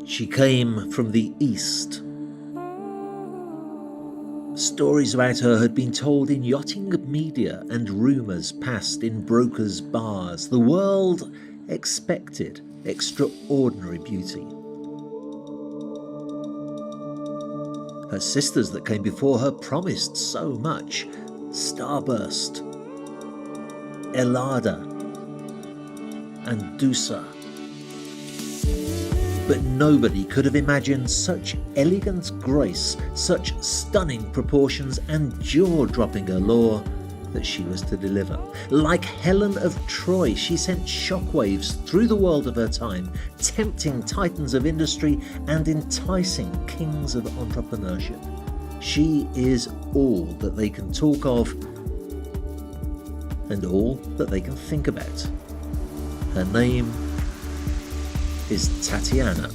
She came from the East. Stories about her had been told in yachting media and rumours passed in brokers' bars. The world expected extraordinary beauty. Her sisters that came before her promised so much. Starburst, Elada, and Dusa. But nobody could have imagined such elegant grace, such stunning proportions and jaw-dropping allure that she was to deliver. Like Helen of Troy, she sent shockwaves through the world of her time, tempting titans of industry and enticing kings of entrepreneurship. She is all that they can talk of and all that they can think about. Her name is Tatiana.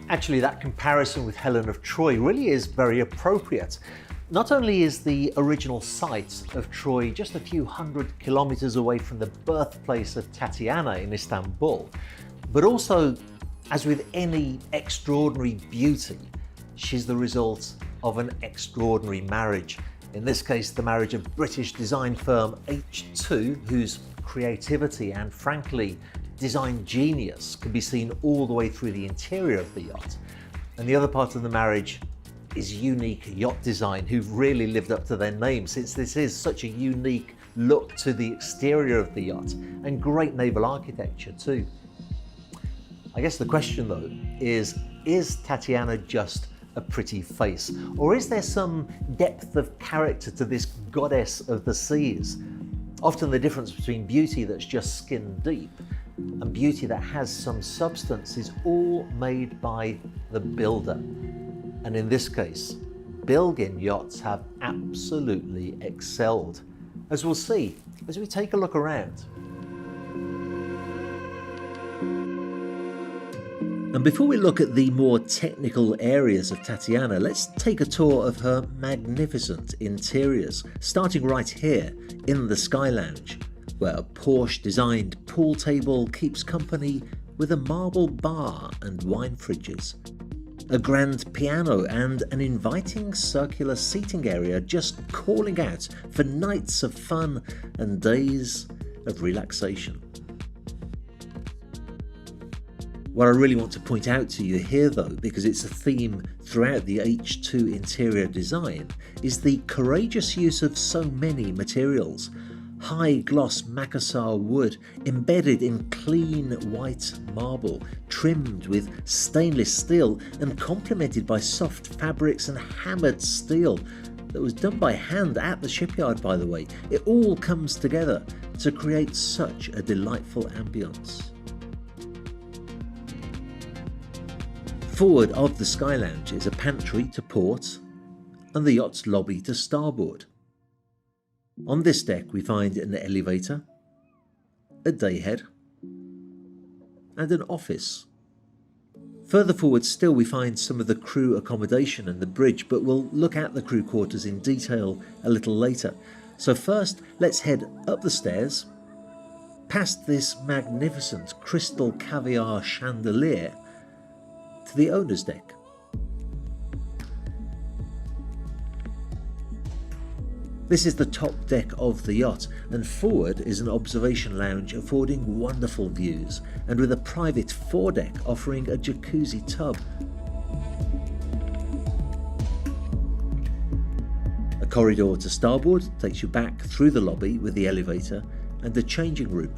Actually, that comparison with Helen of Troy really is very appropriate. Not only is the original site of Troy just a few hundred kilometers away from the birthplace of Tatiana in Istanbul, but also, as with any extraordinary beauty, she's the result of an extraordinary marriage. In this case, the marriage of British design firm H2, whose creativity and, frankly, design genius can be seen all the way through the interior of the yacht. And the other part of the marriage is unique yacht design, who've really lived up to their name, since this is such a unique look to the exterior of the yacht, and great naval architecture too. I guess the question though is Tatiana just a pretty face? Or is there some depth of character to this goddess of the seas? Often the difference between beauty that's just skin deep and beauty that has some substance is all made by the builder. And in this case, Bilgin Yachts have absolutely excelled, as we'll see as we take a look around. And before we look at the more technical areas of Tatiana, let's take a tour of her magnificent interiors, starting right here in the Sky Lounge, where a Porsche-designed pool table keeps company with a marble bar and wine fridges, a grand piano and an inviting circular seating area just calling out for nights of fun and days of relaxation. What I really want to point out to you here though, because it's a theme throughout the H2 interior design, is the courageous use of so many materials. High gloss Macassar wood embedded in clean white marble, trimmed with stainless steel and complemented by soft fabrics and hammered steel that was done by hand at the shipyard, by the way. It all comes together to create such a delightful ambience. Forward of the Sky Lounge is a pantry to port and the yacht's lobby to starboard. On this deck we find an elevator, a dayhead and an office. Further forward still we find some of the crew accommodation and the bridge, but we'll look at the crew quarters in detail a little later. So first let's head up the stairs, past this magnificent crystal caviar chandelier, to the owner's deck. This is the top deck of the yacht, and forward is an observation lounge affording wonderful views, and with a private foredeck offering a jacuzzi tub. A corridor to starboard takes you back through the lobby with the elevator and the changing room.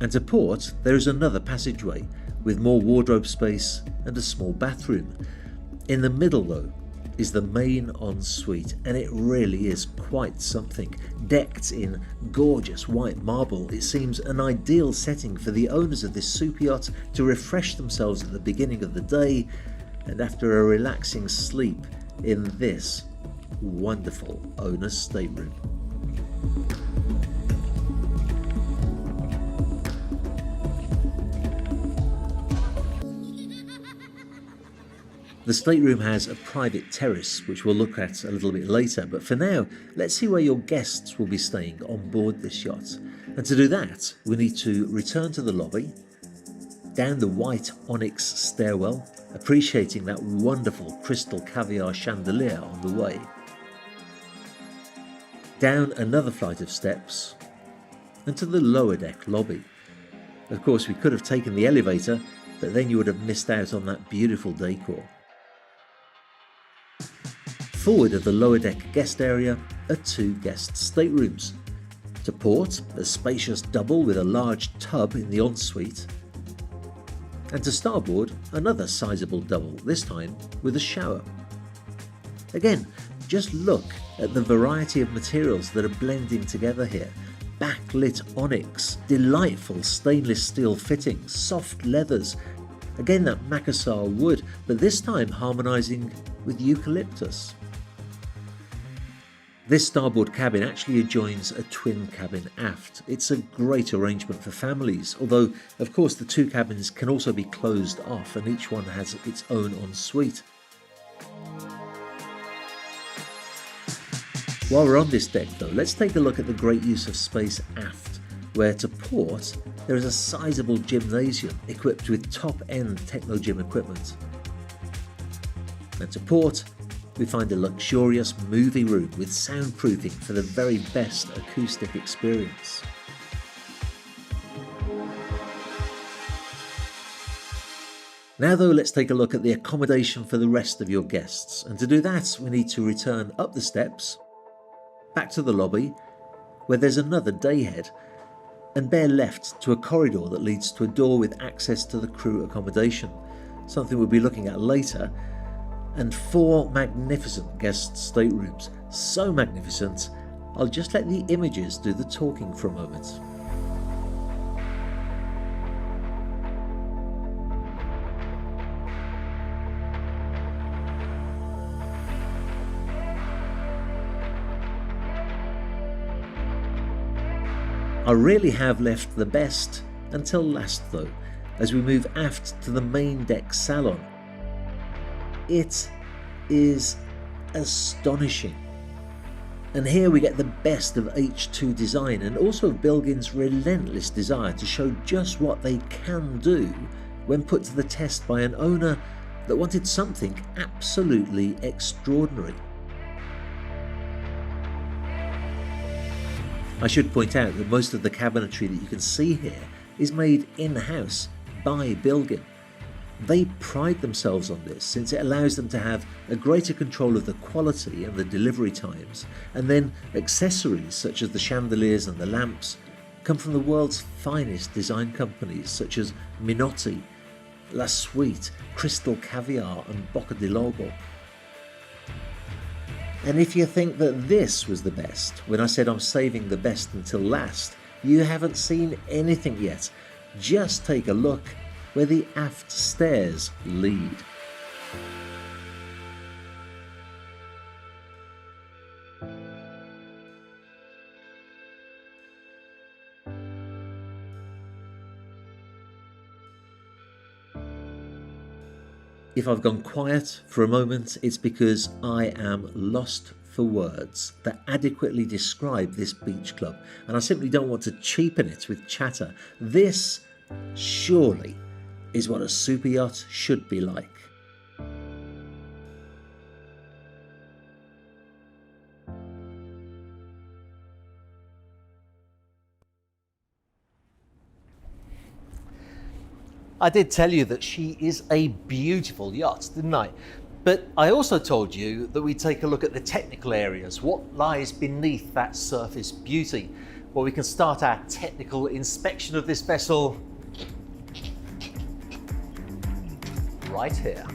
And to port there is another passageway with more wardrobe space and a small bathroom. In the middle though is the main ensuite, and it really is quite something. Decked in gorgeous white marble, it seems an ideal setting for the owners of this super yacht to refresh themselves at the beginning of the day and after a relaxing sleep in this wonderful owner's stateroom. The stateroom has a private terrace, which we'll look at a little bit later, but for now, let's see where your guests will be staying on board this yacht. And to do that, we need to return to the lobby, down the white onyx stairwell, appreciating that wonderful crystal caviar chandelier on the way, down another flight of steps, and to the lower deck lobby. Of course, we could have taken the elevator, but then you would have missed out on that beautiful decor. Forward of the lower deck guest area are 2 guest staterooms. To port, a spacious double with a large tub in the ensuite. And to starboard, another sizable double, this time with a shower. Again, just look at the variety of materials that are blending together here. Backlit onyx, delightful stainless steel fittings, soft leathers, again that macassar wood, but this time harmonising with eucalyptus. This starboard cabin actually adjoins a twin cabin aft. It's a great arrangement for families, although of course the 2 cabins can also be closed off and each one has its own ensuite. While we're on this deck though, let's take a look at the great use of space aft, where to port there is a sizable gymnasium equipped with top-end techno-gym equipment. And to port, we find a luxurious movie room with soundproofing for the very best acoustic experience. Now though, let's take a look at the accommodation for the rest of your guests, and to do that we need to return up the steps, back to the lobby, where there's another dayhead, and bear left to a corridor that leads to a door with access to the crew accommodation, something we'll be looking at later, and 4 magnificent guest staterooms, so magnificent I'll just let the images do the talking for a moment. I really have left the best until last though, as we move aft to the main deck salon. It is astonishing. And here we get the best of H2 design and also of Bilgin's relentless desire to show just what they can do when put to the test by an owner that wanted something absolutely extraordinary. I should point out that most of the cabinetry that you can see here is made in-house by Bilgin. They pride themselves on this since it allows them to have a greater control of the quality and the delivery times, and then accessories such as the chandeliers and the lamps come from the world's finest design companies such as Minotti, La Suite, Crystal Caviar and Bocca di Logo. And if you think that this was the best, when I said I'm saving the best until last, you haven't seen anything yet. Just take a look where the aft stairs lead. If I've gone quiet for a moment, it's because I am lost for words that adequately describe this beach club, and I simply don't want to cheapen it with chatter. This, surely, is what a super yacht should be like. I did tell you that she is a beautiful yacht, didn't I? But I also told you that we'd take a look at the technical areas, what lies beneath that surface beauty. Well, we can start our technical inspection of this vessel right here.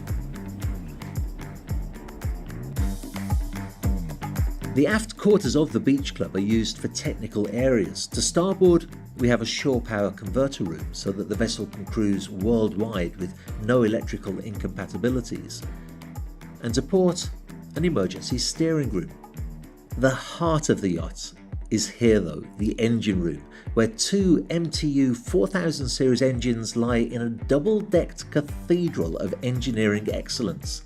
The aft quarters of the beach club are used for technical areas. To starboard, we have a shore power converter room so that the vessel can cruise worldwide with no electrical incompatibilities. And to port, an emergency steering room. The heart of the yacht is here though, the engine room, where 2 MTU 4000 series engines lie in a double-decked cathedral of engineering excellence.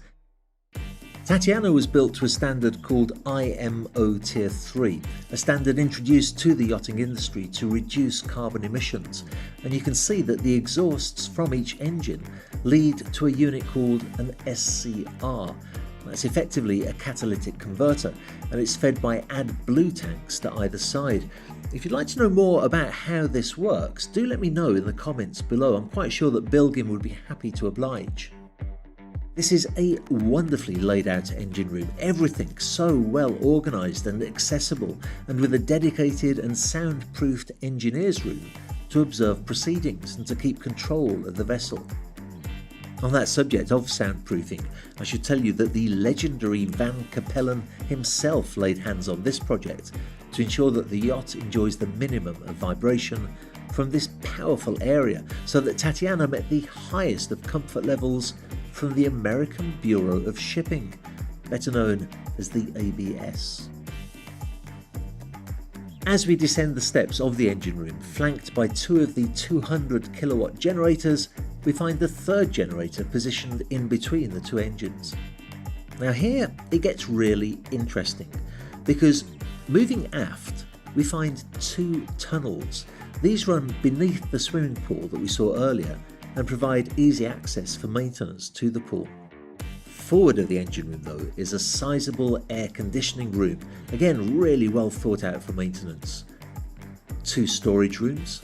Tatiana was built to a standard called IMO Tier 3, a standard introduced to the yachting industry to reduce carbon emissions, and you can see that the exhausts from each engine lead to a unit called an SCR. That's effectively a catalytic converter, and it's fed by AdBlue tanks to either side. If you'd like to know more about how this works, do let me know in the comments below. I'm quite sure that Bilgin would be happy to oblige. This is a wonderfully laid out engine room, everything so well organised and accessible, and with a dedicated and soundproofed engineer's room to observe proceedings and to keep control of the vessel. On that subject of soundproofing, I should tell you that the legendary Van Capellen himself laid hands on this project to ensure that the yacht enjoys the minimum of vibration from this powerful area, so that Tatiana met the highest of comfort levels from the American Bureau of Shipping, better known as the ABS. As we descend the steps of the engine room, flanked by two of the 200 kilowatt generators, we find the third generator positioned in between the two engines. Now here it gets really interesting, because moving aft we find two tunnels. These run beneath the swimming pool that we saw earlier and provide easy access for maintenance to the pool. Forward of the engine room though is a sizable air conditioning room, again really well thought out for maintenance. Two storage rooms,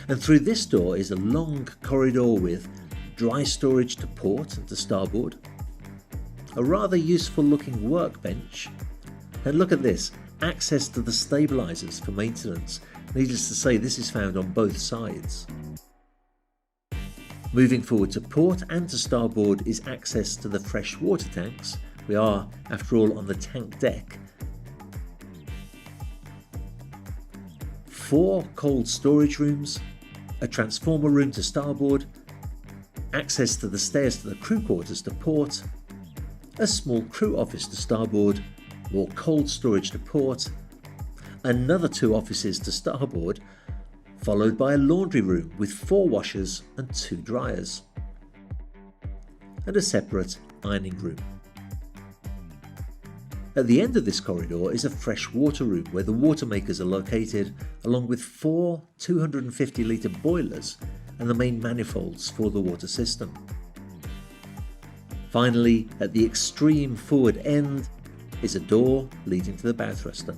and through this door is a long corridor with dry storage to port and to starboard, a rather useful looking workbench, and look at this, access to the stabilisers for maintenance. Needless to say, this is found on both sides. Moving forward to port and to starboard is access to the fresh water tanks. We are, after all, on the tank deck. 4 cold storage rooms, a transformer room to starboard, access to the stairs to the crew quarters to port, a small crew office to starboard, more cold storage to port, another 2 offices to starboard, followed by a laundry room with 4 washers and 2 dryers, and a separate ironing room. At the end of this corridor is a fresh water room where the water makers are located, along with 4 250 litre boilers and the main manifolds for the water system. Finally, at the extreme forward end is a door leading to the bow thruster.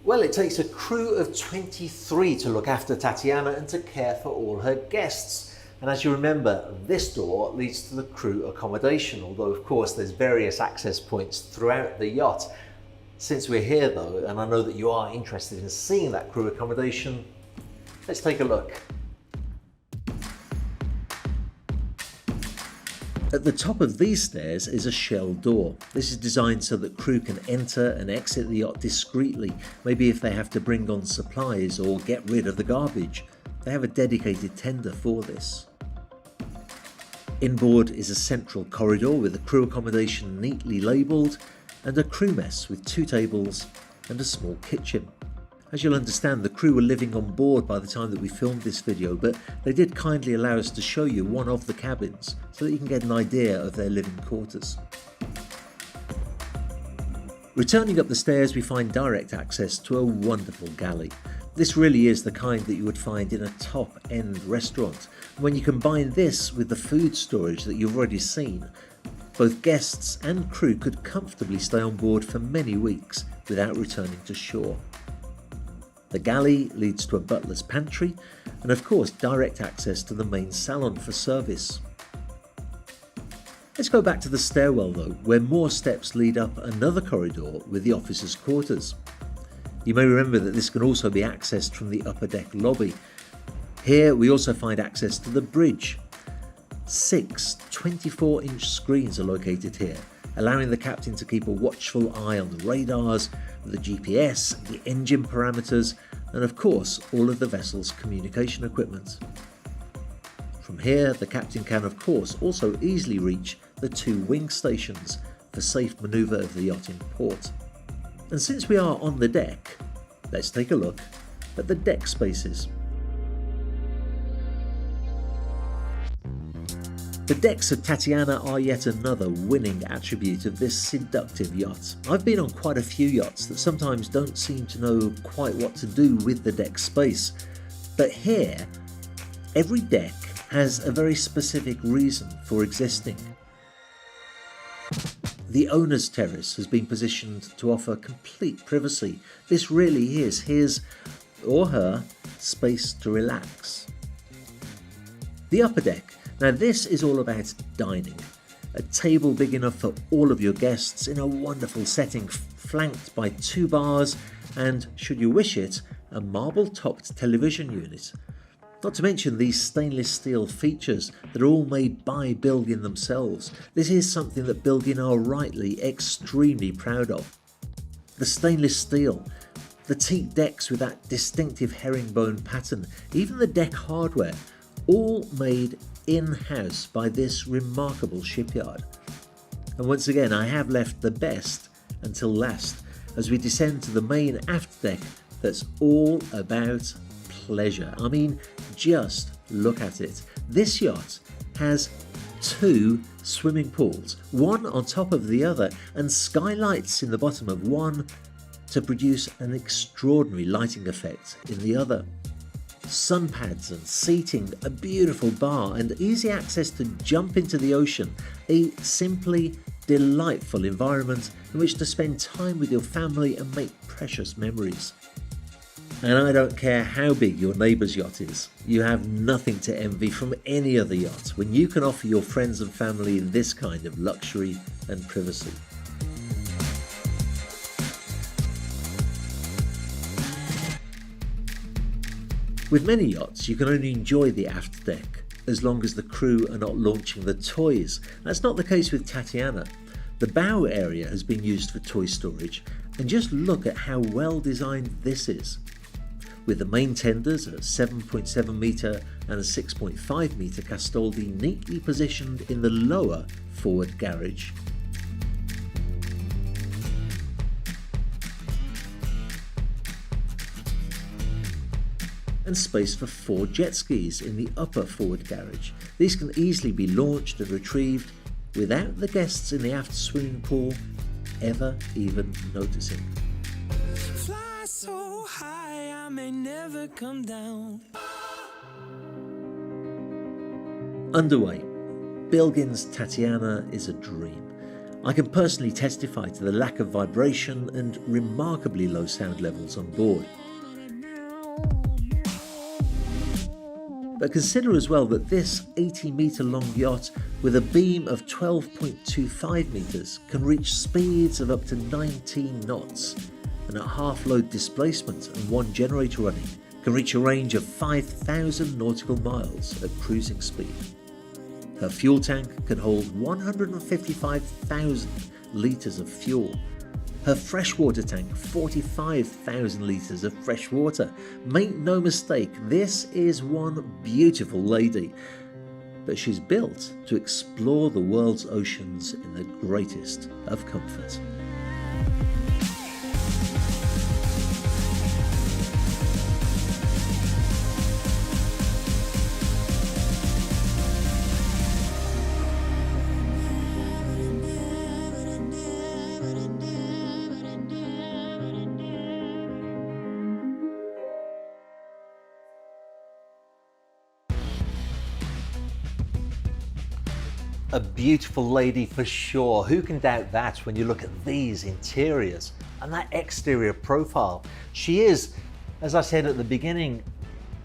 Well, it takes a crew of 23 to look after Tatiana and to care for all her guests. And as you remember, this door leads to the crew accommodation, although of course there's various access points throughout the yacht. Since we're here though, and I know that you are interested in seeing that crew accommodation, let's take a look. At the top of these stairs is a shell door. This is designed so that crew can enter and exit the yacht discreetly, maybe if they have to bring on supplies or get rid of the garbage. They have a dedicated tender for this. Inboard is a central corridor with the crew accommodation neatly labelled and a crew mess with 2 tables and a small kitchen. As you'll understand, the crew were living on board by the time that we filmed this video, but they did kindly allow us to show you one of the cabins so that you can get an idea of their living quarters. Returning up the stairs, we find direct access to a wonderful galley. This really is the kind that you would find in a top-end restaurant. When you combine this with the food storage that you've already seen, both guests and crew could comfortably stay on board for many weeks without returning to shore. The galley leads to a butler's pantry and of course direct access to the main salon for service. Let's go back to the stairwell though, where more steps lead up another corridor with the officers' quarters. You may remember that this can also be accessed from the upper deck lobby. Here we also find access to the bridge. 6 24-inch screens are located here, allowing the captain to keep a watchful eye on the radars, the GPS, the engine parameters, and of course all of the vessel's communication equipment. From here the captain can of course also easily reach the 2 wing stations for safe manoeuvre of the yacht in port. And since we are on the deck, let's take a look at the deck spaces. The decks of Tatiana are yet another winning attribute of this seductive yacht. I've been on quite a few yachts that sometimes don't seem to know quite what to do with the deck space, but here, every deck has a very specific reason for existing. The owner's terrace has been positioned to offer complete privacy. This really is his or her space to relax. The upper deck. Now this is all about dining. A table big enough for all of your guests in a wonderful setting, flanked by 2 bars and, should you wish it, a marble-topped television unit. Not to mention these stainless steel features that are all made by Bilgin themselves. This is something that Bilgin are rightly extremely proud of. The stainless steel, the teak decks with that distinctive herringbone pattern, even the deck hardware, all made in-house by this remarkable shipyard. And once again, I have left the best until last as we descend to the main aft deck that's all about pleasure. I mean, just look at it. This yacht has 2 swimming pools, one on top of the other, and skylights in the bottom of one to produce an extraordinary lighting effect in the other. Sun pads and seating, a beautiful bar, and easy access to jump into the ocean. A simply delightful environment in which to spend time with your family and make precious memories. And I don't care how big your neighbour's yacht is, you have nothing to envy from any other yacht when you can offer your friends and family this kind of luxury and privacy. With many yachts, you can only enjoy the aft deck as long as the crew are not launching the toys. That's not the case with Tatiana. The bow area has been used for toy storage, and just look at how well designed this is. With the main tenders at 7.7 metre and a 6.5 metre Castoldi neatly positioned in the lower forward garage. And space for 4 jet skis in the upper forward garage. These can easily be launched and retrieved without the guests in the aft swimming pool ever even noticing. Fly so high, I may never come down. Underway, Bilgin's Tatiana is a dream. I can personally testify to the lack of vibration and remarkably low sound levels on board. But consider as well that this 80-metre long yacht with a beam of 12.25 metres can reach speeds of up to 19 knots, and at half-load displacement and 1 generator running can reach a range of 5,000 nautical miles at cruising speed. Her fuel tank can hold 155,000 litres of fuel. Her freshwater tank, 45,000 litres of fresh water. Make no mistake, this is one beautiful lady. But she's built to explore the world's oceans in the greatest of comfort. A beautiful lady for sure. Who can doubt that when you look at these interiors and that exterior profile? She is, as I said at the beginning,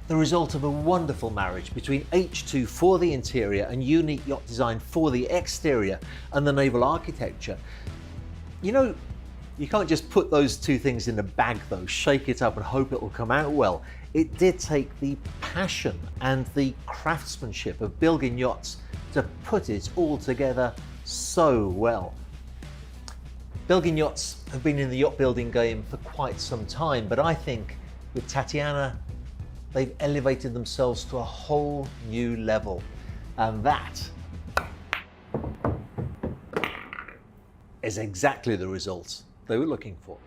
the result of a wonderful marriage between H2 for the interior and unique yacht design for the exterior and the naval architecture. You know, you can't just put those 2 things in a bag though, shake it up and hope it will come out well. It did take the passion and the craftsmanship of Bilgin Yachts to put it all together so well. Bilgin Yachts have been in the yacht building game for quite some time, but I think with Tatiana, they've elevated themselves to a whole new level. And that is exactly the results they were looking for.